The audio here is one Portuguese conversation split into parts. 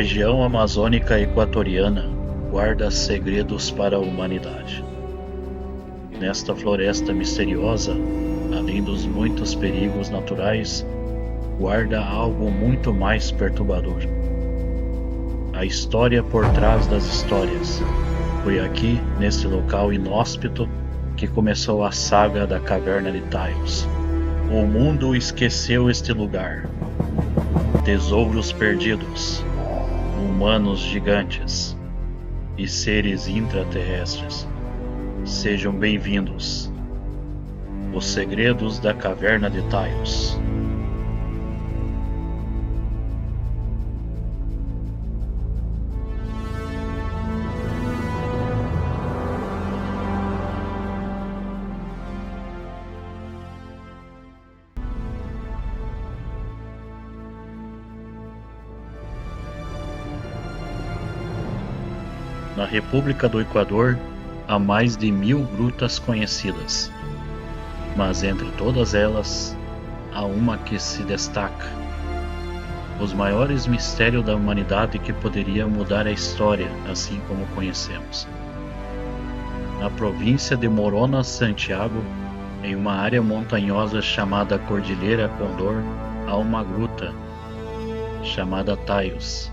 região amazônica equatoriana guarda segredos para a humanidade. Nesta floresta misteriosa, além dos muitos perigos naturais, guarda algo muito mais perturbador. A história por trás das histórias. Foi aqui, neste local inóspito, que começou a saga da Caverna de Tails. O mundo esqueceu este lugar. Tesouros perdidos, humanos gigantes e seres intraterrestres. Sejam bem-vindos. Os segredos da Caverna de Tails. Na República do Equador, há mais de 1000 grutas conhecidas, mas entre todas elas, há uma que se destaca. Os maiores mistérios da humanidade que poderia mudar a história, assim como conhecemos. Na província de Morona, Santiago, em uma área montanhosa chamada Cordilheira Condor, há uma gruta chamada Tails.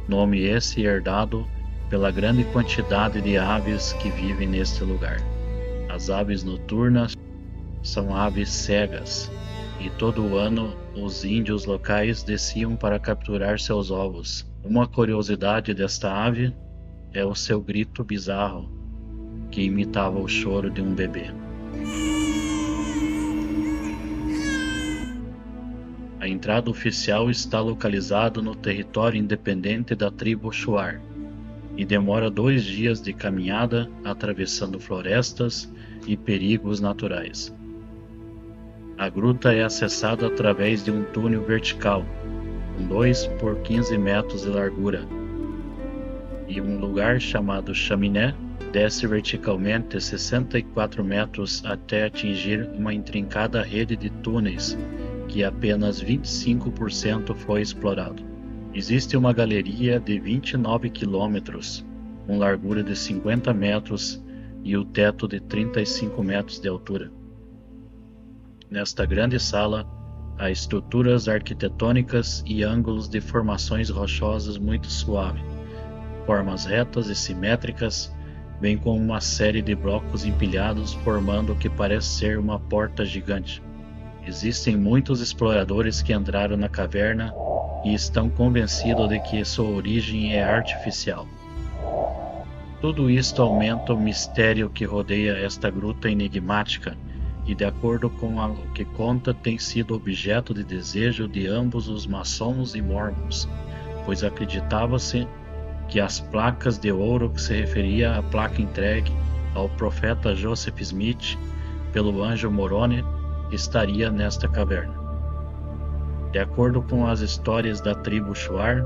Nome esse herdado pela grande quantidade de aves que vivem neste lugar. As aves noturnas são aves cegas, e todo ano os índios locais desciam para capturar seus ovos. Uma curiosidade desta ave é o seu grito bizarro, que imitava o choro de um bebê. A entrada oficial está localizada no território independente da tribo Shuar e demora 2 dias de caminhada atravessando florestas e perigos naturais. A gruta é acessada através de um túnel vertical, com 2 por 15 metros de largura, e um lugar chamado chaminé desce verticalmente 64 metros até atingir uma intrincada rede de túneis que apenas 25% foi explorado. Existe uma galeria de 29 quilômetros, com largura de 50 metros e o teto de 35 metros de altura. Nesta grande sala, há estruturas arquitetônicas e ângulos de formações rochosas muito suaves, formas retas e simétricas, bem como uma série de blocos empilhados formando o que parece ser uma porta gigante. Existem muitos exploradores que entraram na caverna e estão convencidos de que sua origem é artificial. Tudo isto aumenta o mistério que rodeia esta gruta enigmática e, de acordo com o que conta, tem sido objeto de desejo de ambos os maçons e mormons, pois acreditava-se que as placas de ouro que se referia à placa entregue ao profeta Joseph Smith pelo anjo Moroni estaria nesta caverna. De acordo com as histórias da tribo Shuar,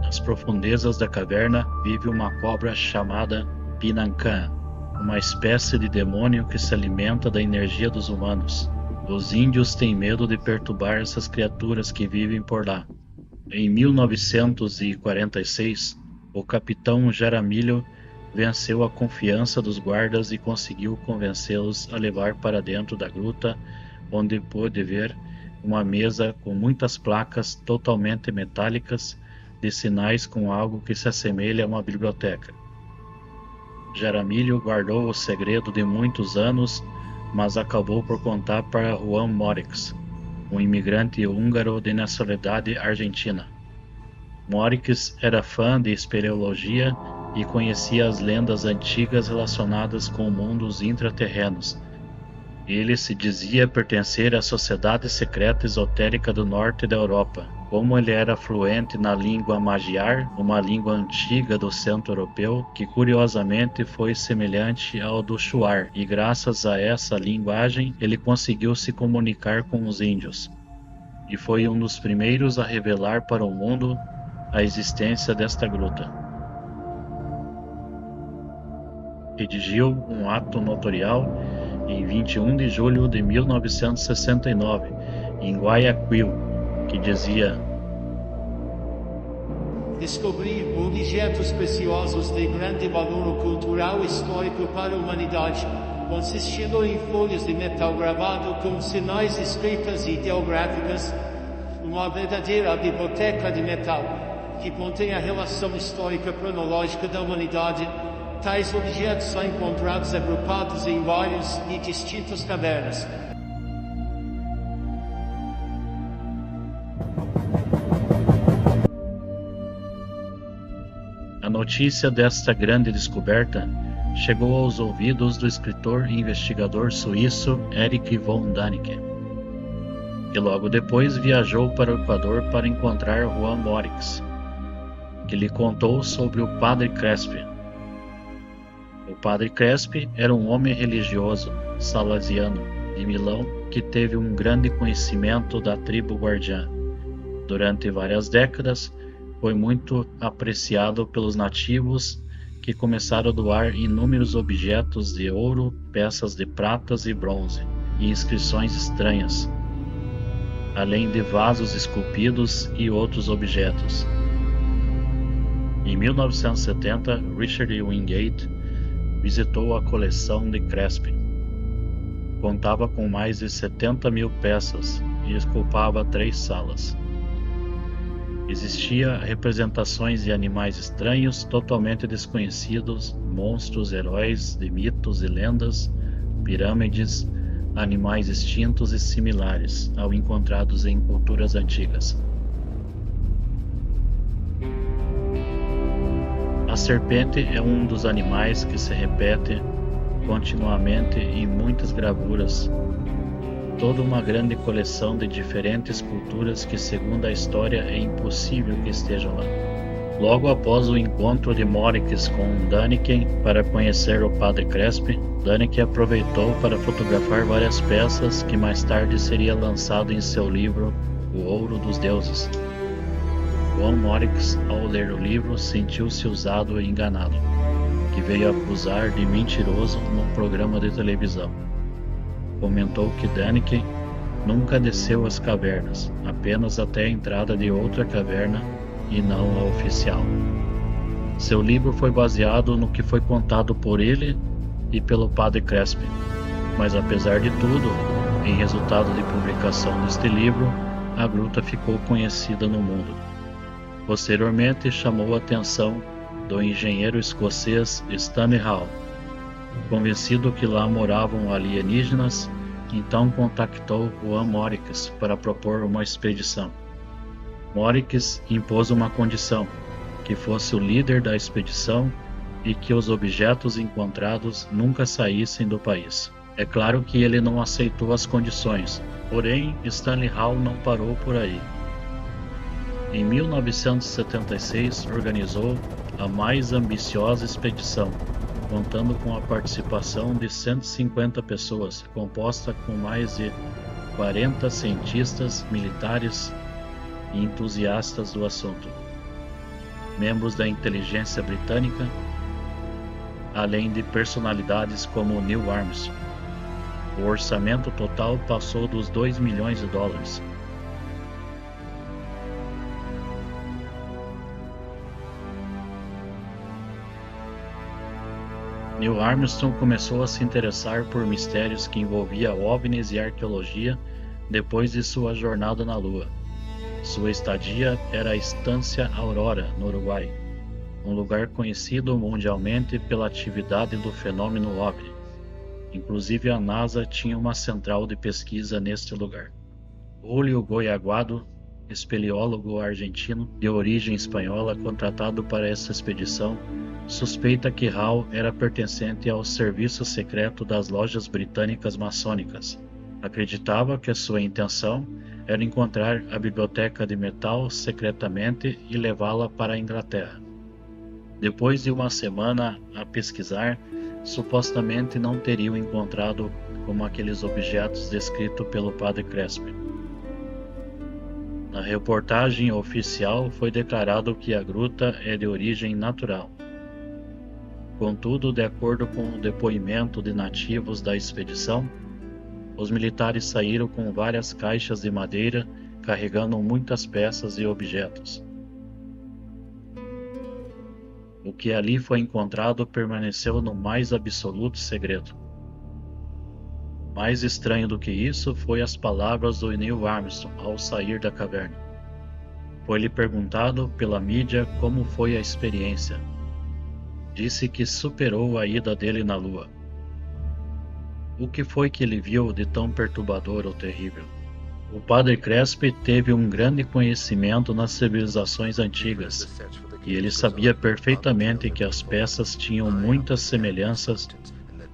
nas profundezas da caverna vive uma cobra chamada Pinancan, uma espécie de demônio que se alimenta da energia dos humanos. Os índios têm medo de perturbar essas criaturas que vivem por lá. Em 1946, o capitão Jaramillo venceu a confiança dos guardas e conseguiu convencê-los a levar para dentro da gruta, onde pôde ver uma mesa com muitas placas totalmente metálicas de sinais com algo que se assemelha a uma biblioteca. Jaramillo guardou o segredo de muitos anos, mas acabou por contar para Juan Morix, um imigrante húngaro de nacionalidade argentina. Morix era fã de espeleologia e conhecia as lendas antigas relacionadas com mundos intraterrenos. Ele se dizia pertencer à sociedade secreta esotérica do norte da Europa. Como ele era fluente na língua Magyar, uma língua antiga do centro europeu, que curiosamente foi semelhante ao do Shuar, e graças a essa linguagem ele conseguiu se comunicar com os índios. E foi um dos primeiros a revelar para o mundo a existência desta gruta. Redigiu um ato notorial em 21 de julho de 1969, em Guayaquil, que dizia: descobrir objetos preciosos de grande valor cultural e histórico para a humanidade, consistindo em folhas de metal gravado com sinais escritas e ideográficas, uma verdadeira biblioteca de metal, que contém a relação histórica cronológica da humanidade. Tais objetos são encontrados agrupados em várias e distintas cavernas. A notícia desta grande descoberta chegou aos ouvidos do escritor e investigador suíço Erich von Däniken, que logo depois viajou para o Equador para encontrar Juan Morix, que lhe contou sobre o Padre Crespi. O Padre Crespi era um homem religioso salesiano de Milão que teve um grande conhecimento da tribo guardiã. Durante várias décadas, foi muito apreciado pelos nativos, que começaram a doar inúmeros objetos de ouro, peças de pratas e bronze e inscrições estranhas, além de vasos esculpidos e outros objetos. Em 1970, Richard Wingate visitou a coleção de Crespi. Contava com mais de 70.000 peças e esculpava 3 salas. Existia representações de animais estranhos totalmente desconhecidos, monstros, heróis de mitos e lendas, pirâmides, animais extintos e similares ao encontrados em culturas antigas. A serpente é um dos animais que se repete continuamente em muitas gravuras. Toda uma grande coleção de diferentes culturas que, segundo a história, é impossível que estejam lá. Logo após o encontro de Morix com Däniken para conhecer o Padre Crespi, Däniken aproveitou para fotografar várias peças que mais tarde seria lançado em seu livro O Ouro dos Deuses. Juan Morix, ao ler o livro, sentiu-se usado e enganado, que veio acusar de mentiroso num programa de televisão. Comentou que Däniken nunca desceu as cavernas, apenas até a entrada de outra caverna e não a oficial. Seu livro foi baseado no que foi contado por ele e pelo Padre Crespi, mas apesar de tudo, em resultado de publicação deste livro, a gruta ficou conhecida no mundo. Posteriormente chamou a atenção do engenheiro escocês Stanley Hall. Convencido que lá moravam alienígenas, então contactou Juan Morix para propor uma expedição. Morix impôs uma condição, que fosse o líder da expedição e que os objetos encontrados nunca saíssem do país. É claro que ele não aceitou as condições, porém Stanley Hall não parou por aí. Em 1976 organizou a mais ambiciosa expedição, contando com a participação de 150 pessoas, composta com mais de 40 cientistas, militares e entusiastas do assunto, membros da inteligência britânica, além de personalidades como Neil Armstrong. O orçamento total passou dos $2 milhões. Neil Armstrong começou a se interessar por mistérios que envolviam OVNIs e arqueologia depois de sua jornada na Lua. Sua estadia era a Estância Aurora, no Uruguai, um lugar conhecido mundialmente pela atividade do fenômeno OVNI. Inclusive a NASA tinha uma central de pesquisa neste lugar. Julio Goyaguado, espeleólogo argentino de origem espanhola contratado para essa expedição, suspeita que Hall era pertencente ao serviço secreto das lojas britânicas maçônicas. Acreditava que sua intenção era encontrar a biblioteca de metal secretamente e levá-la para a Inglaterra. Depois de uma semana a pesquisar, supostamente não teriam encontrado como aqueles objetos descritos pelo Padre Crespi. Na reportagem oficial foi declarado que a gruta é de origem natural. Contudo, de acordo com o depoimento de nativos da expedição, os militares saíram com várias caixas de madeira carregando muitas peças e objetos. O que ali foi encontrado permaneceu no mais absoluto segredo. Mais estranho do que isso foi as palavras do Neil Armstrong ao sair da caverna. Foi-lhe perguntado pela mídia como foi a experiência. Disse que superou a ida dele na Lua. O que foi que ele viu de tão perturbador ou terrível? O padre Crespi teve um grande conhecimento nas civilizações antigas, e ele sabia perfeitamente que as peças tinham muitas semelhanças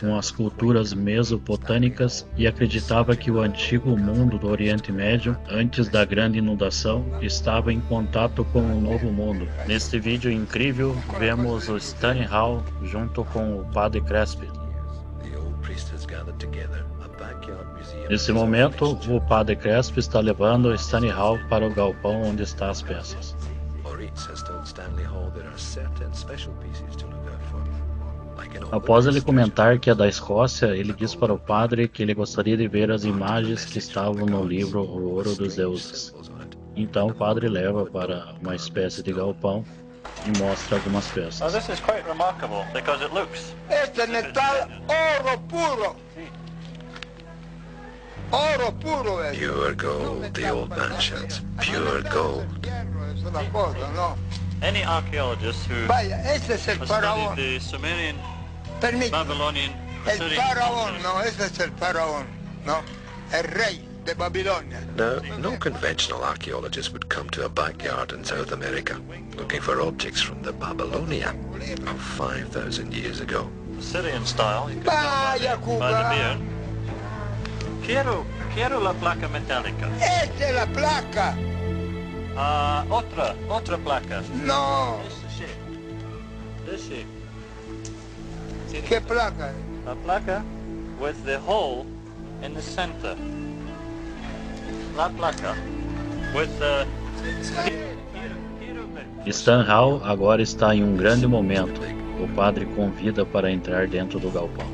com as culturas mesopotâmicas e acreditava que o antigo mundo do Oriente Médio, antes da grande inundação, estava em contato com o novo mundo. Neste vídeo incrível, vemos o Stanley Hall junto com o padre Crespi. Nesse momento, o padre Crespi está levando Stanley Hall para o galpão onde estão as peças. Após ele comentar que é da Escócia, ele diz para o padre que ele gostaria de ver as imagens que estavam no livro O Ouro dos Deuses. Então o padre leva para uma espécie de galpão e mostra algumas peças. Oh, this is quite remarkable because it looks. Este é metal ouro puro. Ouro puro è. Pure gold, the old man shouts. Pure gold. È una cosa, no? Any archaeologist who Vaya, este es el has studied faraón. the Sumerian, Permíteme. Babylonian, El Assyrian faraón, cultures. no, este es el faraón, no. El rey de Babilonia. Now, no conventional archaeologist would come to a backyard in South America looking for objects from the Babylonia of 5,000 years ago. Assyrian style. You can Vaya, tell by the Cuba. beard. Quiero la placa metálica. Esta es la placa. Otra placa. No, This shape. See ¿qué placa? a placa with the hole in the center. La placa with the. Stan Hall agora está em um grande momento. O padre convida para entrar dentro do galpão.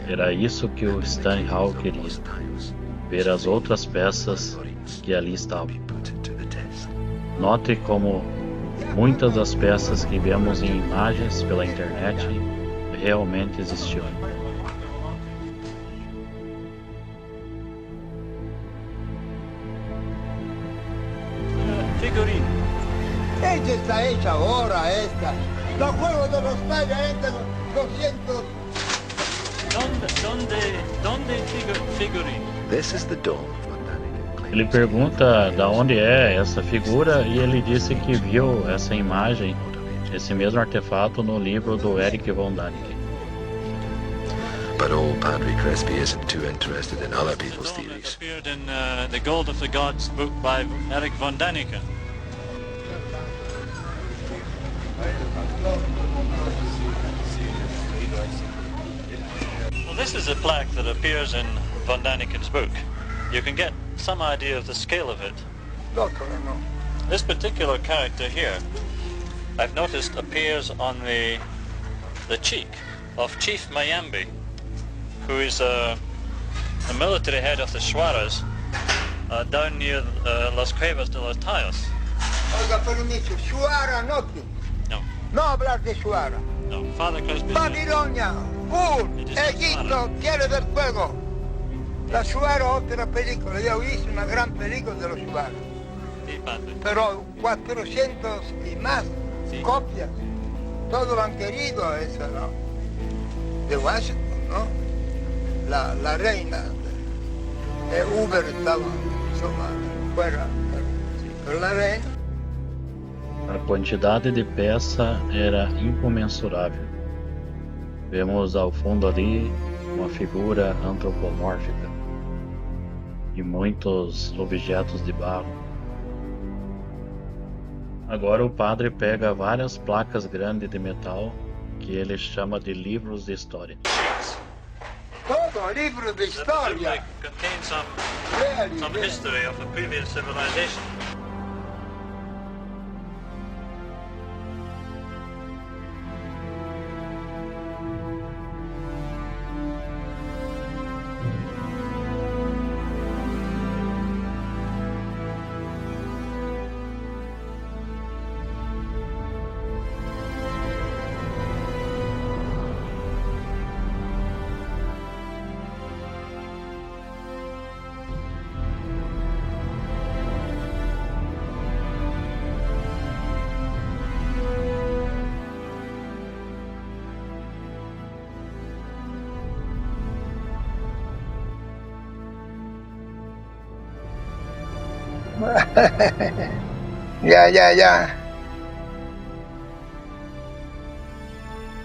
Era isso que o Stan Hall queria, ver as outras peças que ali estavam. Note como muitas das peças que vemos em imagens pela internet realmente existiam. Figurine. Esta está hecha ahora, esta. Los juegos de los tallos, esta, 200. ¿Dónde figurine? This is the dome of Vandanic. Ele pergunta da onde é essa figura e ele disse que viu essa imagem, esse mesmo artefato, no livro do Eric von Däniken. But old Padre Crespi isn't too interested in other people's Stone that theories. appeared in the Gold of the Gods book by Eric von Däniken. Well, this is a plaque that appears in von Däniken's book. You can get some idea of the scale of it. L'altro no. This particular character here, I've noticed, appears on the cheek of Chief Mayambi, who is a military head of the Shuaras down near Las Cuevas de los Tayos. Oiga, permiso, Shuara no. No, No hablar de Shuara. no, Father Crespi. Babilonia, Egipto, Tierra del Fuego. La Shuara otra película, yo hice una gran película de los Shuara. Sí, padre. Pero 400 y más Sí. copias. Todos lo han querido esa, ¿no? De Washington, ¿no? La reina Uber estaba, insomma, fuera. Pero la reina. A quantidade de peça era incomensurável. Vemos ao fundo ali uma figura antropomórfica e muitos objetos de barro. Agora o padre pega várias placas grandes de metal que ele chama de livros de história. Todo libro de historia. Contain some Really, history of a previous civilization. Ya.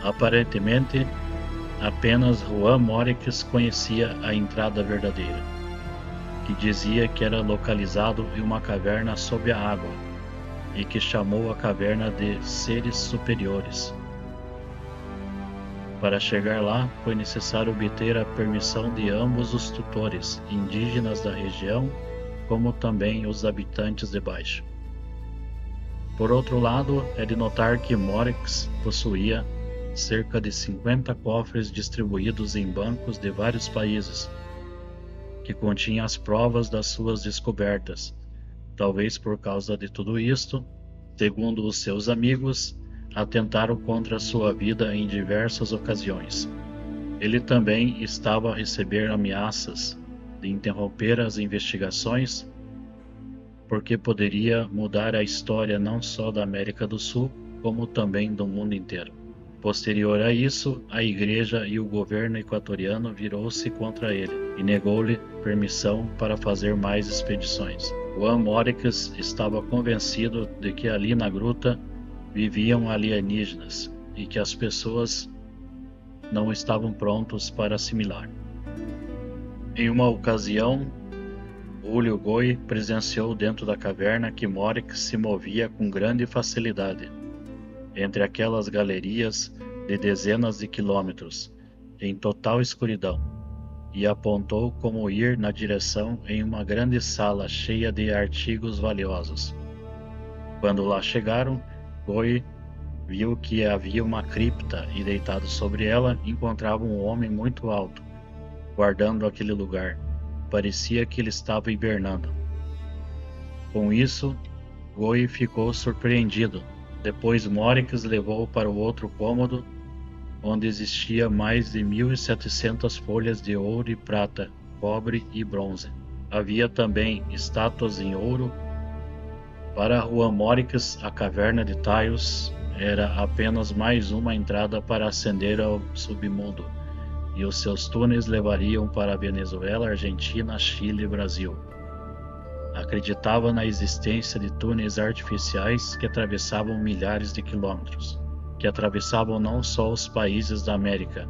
Aparentemente, apenas Juan Morix conhecia a entrada verdadeira, que dizia que era localizado em uma caverna sob a água, e que chamou a caverna de Seres Superiores. Para chegar lá, foi necessário obter a permissão de ambos os tutores indígenas da região, como também os habitantes de baixo. Por outro lado, é de notar que Morix possuía cerca de 50 cofres distribuídos em bancos de vários países, que continham as provas das suas descobertas. Talvez por causa de tudo isto, segundo os seus amigos, atentaram contra sua vida em diversas ocasiões. Ele também estava a receber ameaças de interromper as investigações, porque poderia mudar a história não só da América do Sul, como também do mundo inteiro. Posterior a isso, a igreja e o governo equatoriano virou-se contra ele e negou-lhe permissão para fazer mais expedições. Juan Morix estava convencido de que ali na gruta viviam alienígenas e que as pessoas não estavam prontos para assimilar. Em uma ocasião, Julio Goy presenciou dentro da caverna que Morix se movia com grande facilidade entre aquelas galerias de dezenas de quilômetros, em total escuridão, e apontou como ir na direção em uma grande sala cheia de artigos valiosos. Quando lá chegaram, Goy viu que havia uma cripta e deitado sobre ela encontrava um homem muito alto, guardando aquele lugar. Parecia que ele estava hibernando. Com isso, Goy ficou surpreendido. Depois Morix levou para o outro cômodo, onde existia mais de 1.700 folhas de ouro e prata, cobre e bronze. Havia também estátuas em ouro. Para Juan Morix, a caverna de Taos era apenas mais uma entrada para ascender ao submundo, e os seus túneis levariam para a Venezuela, Argentina, Chile e Brasil. Acreditava na existência de túneis artificiais que atravessavam milhares de quilômetros, que atravessavam não só os países da América,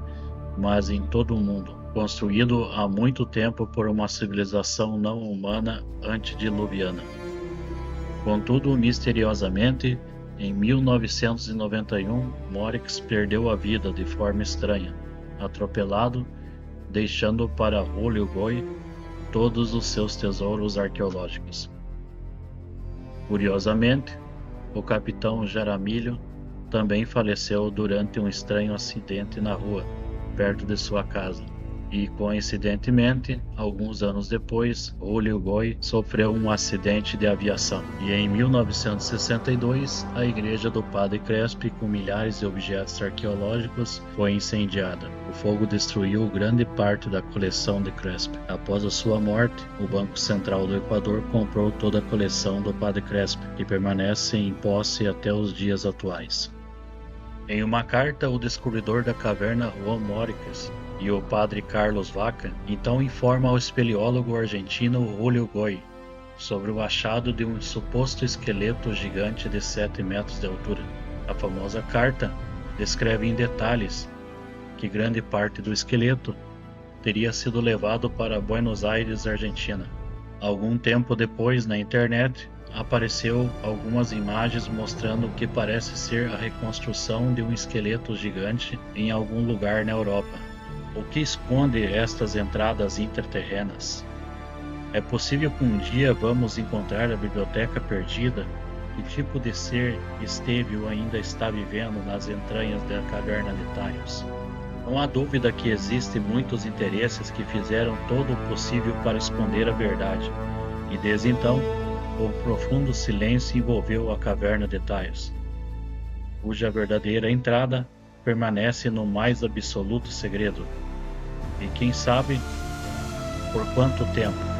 mas em todo o mundo, construído há muito tempo por uma civilização não humana antediluviana. Contudo, misteriosamente, em 1991, Morix perdeu a vida de forma estranha, atropelado, deixando para Julio Goy todos os seus tesouros arqueológicos. Curiosamente, o capitão Jaramillo também faleceu durante um estranho acidente na rua, perto de sua casa. E, coincidentemente, alguns anos depois, Julio Goy sofreu um acidente de aviação. E em 1962, a igreja do Padre Crespi, com milhares de objetos arqueológicos, foi incendiada. O fogo destruiu grande parte da coleção de Crespi. Após a sua morte, o Banco Central do Equador comprou toda a coleção do Padre Crespi, que permanece em posse até os dias atuais. Em uma carta, o descobridor da caverna Juan Morix e o padre Carlos Vaca então informa ao espeleólogo argentino Julio Goy sobre o achado de um suposto esqueleto gigante de 7 metros de altura. A famosa carta descreve em detalhes que grande parte do esqueleto teria sido levado para Buenos Aires, Argentina. Algum tempo depois, na internet, apareceu algumas imagens mostrando o que parece ser a reconstrução de um esqueleto gigante em algum lugar na Europa. O que esconde estas entradas interterrenas? É possível que um dia vamos encontrar a biblioteca perdida? Que tipo de ser esteve ou ainda está vivendo nas entranhas da caverna de Taos? Não há dúvida que existem muitos interesses que fizeram todo o possível para esconder a verdade, e desde então, o profundo silêncio envolveu a caverna de Taos, cuja verdadeira entrada permanece no mais absoluto segredo. E quem sabe por quanto tempo?